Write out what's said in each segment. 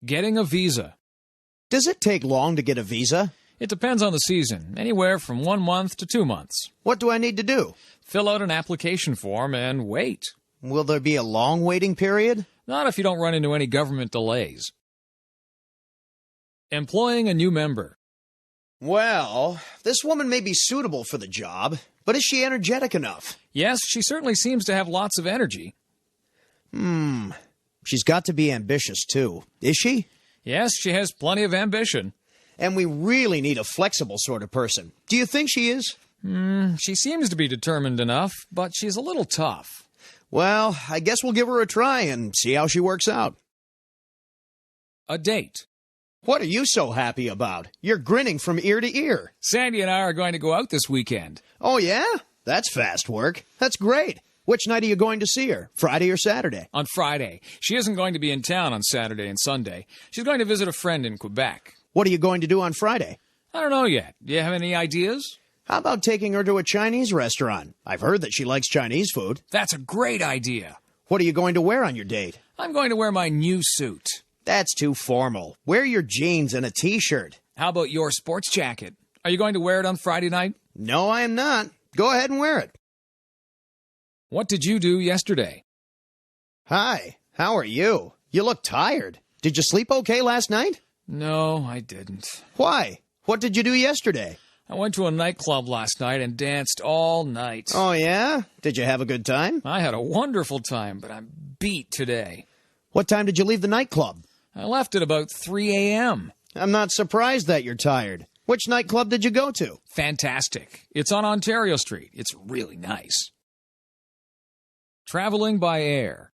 Getting a visa. Does it take long to get a visa? It depends on the season, anywhere from 1 month to 2 months. What do I need to do? Fill out an application form and wait. Will there be a long waiting period? Not if you don't run into any government delays. Employing a new member. Well, this woman may be suitable for the job, but is she energetic enough? Yes, she certainly seems to have lots of energy. She's got to be ambitious, too. Is she? Yes, she has plenty of ambition. And we really need a flexible sort of person. Do you think she is? She seems to be determined enough, but she's a little tough. Well, I guess we'll give her a try and see how she works out. A date. What are you so happy about? You're grinning from ear to ear. Sandy and I are going to go out this weekend. Oh, yeah? That's fast work. That's great. Which night are you going to see her? Friday or Saturday? On Friday. She isn't going to be in town on Saturday and Sunday. She's going to visit a friend in Quebec. What are you going to do on Friday? I don't know yet. Do you have any ideas? How about taking her to a Chinese restaurant? I've heard that she likes Chinese food. That's a great idea. What are you going to wear on your date? I'm going to wear my new suit. That's too formal. Wear your jeans and a t-shirt. How about your sports jacket? Are you going to wear it on Friday night? No, I am not. Go ahead and wear it. What did you do yesterday? Hi, how are you? You look tired. Did you sleep okay last night? No, I didn't. Why? What did you do yesterday? I went to a nightclub last night and danced all night. Oh, yeah? Did you have a good time? I had a wonderful time, but I'm beat today. What time did you leave the nightclub? I left at about 3 a.m. I'm not surprised that you're tired. Which nightclub did you go to? Fantastic. It's on Ontario Street. It's really nice. Traveling by air.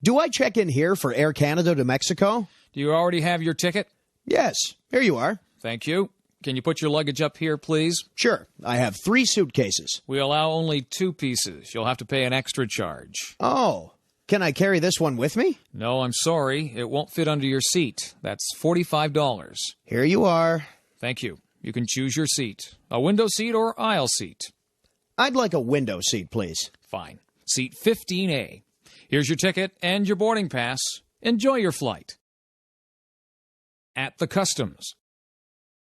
Do I check in here for Air Canada to Mexico? Do you already have your ticket? Yes. Here you are. Thank you. Can you put your luggage up here, please? Sure. I have 3 suitcases. We allow only 2 pieces. You'll have to pay an extra charge. Oh. Can I carry this one with me? No, I'm sorry. It won't fit under your seat. That's $45. Here you are. Thank you. You can choose your seat. A window seat or aisle seat. I'd like a window seat, please. Fine. Seat 15A. Here's your ticket and your boarding pass. Enjoy your flight. At the customs.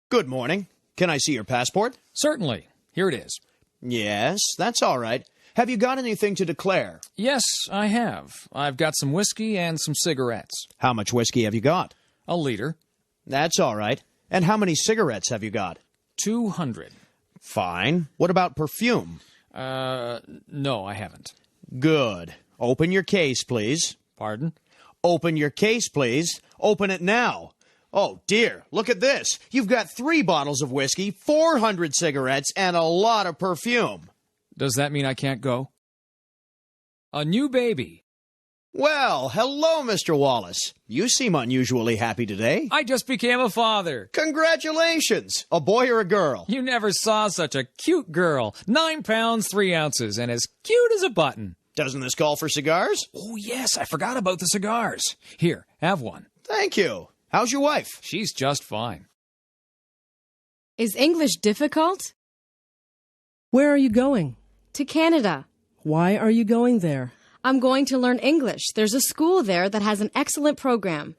Good morning. Can I see your passport? Certainly. Here it is. Yes, that's all right. Have you got anything to declare? Yes, I have. I've got some whiskey and some cigarettes. How much whiskey have you got? A liter. That's all right. And how many cigarettes have you got? 200. Fine. What about perfume? No, I haven't. Good. Open your case, please. Pardon? Open your case, please. Open it now. Oh, dear. Look at this. You've got 3 bottles of whiskey, 400 cigarettes, and a lot of perfume. Does that mean I can't go? A new baby. Well, hello, Mr. Wallace. You seem unusually happy today. I just became a father. Congratulations. A boy or a girl? You never saw such a cute girl. 9 pounds, 3 ounces, and as cute as a button. Doesn't this call for cigars? Oh, yes, I forgot about the cigars. Here, have one. Thank you. How's your wife? She's just fine. Is English difficult? Where are you going? To Canada. Why are you going there? I'm going to learn English. There's a school there that has an excellent program.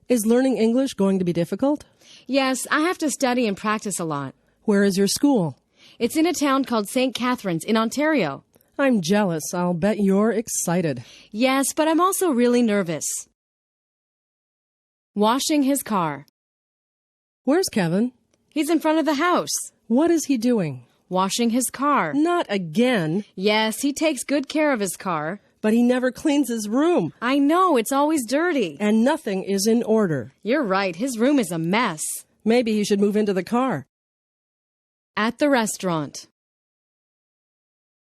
Is learning English going to be difficult? Yes, I have to study and practice a lot. Where is your school? It's in a town called St. Catharines in Ontario. I'm jealous. I'll bet you're excited. Yes, but I'm also really nervous. Washing his car. Where's Kevin? He's in front of the house. What is he doing? Washing his car. Not again. Yes, he takes good care of his car. But he never cleans his room. I know, it's always dirty. And nothing is in order. You're right, his room is a mess. Maybe he should move into the car. At the restaurant.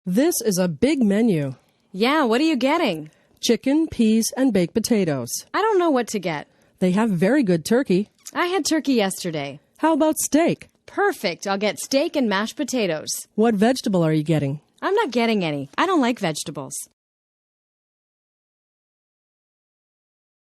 This is a big menu. Yeah, what are you getting? Chicken, peas, and baked potatoes. I don't know what to get. They have very good turkey. I had turkey yesterday. How about steak? Perfect. I'll get steak and mashed potatoes. What vegetable are you getting? I'm not getting any. I don't like vegetables.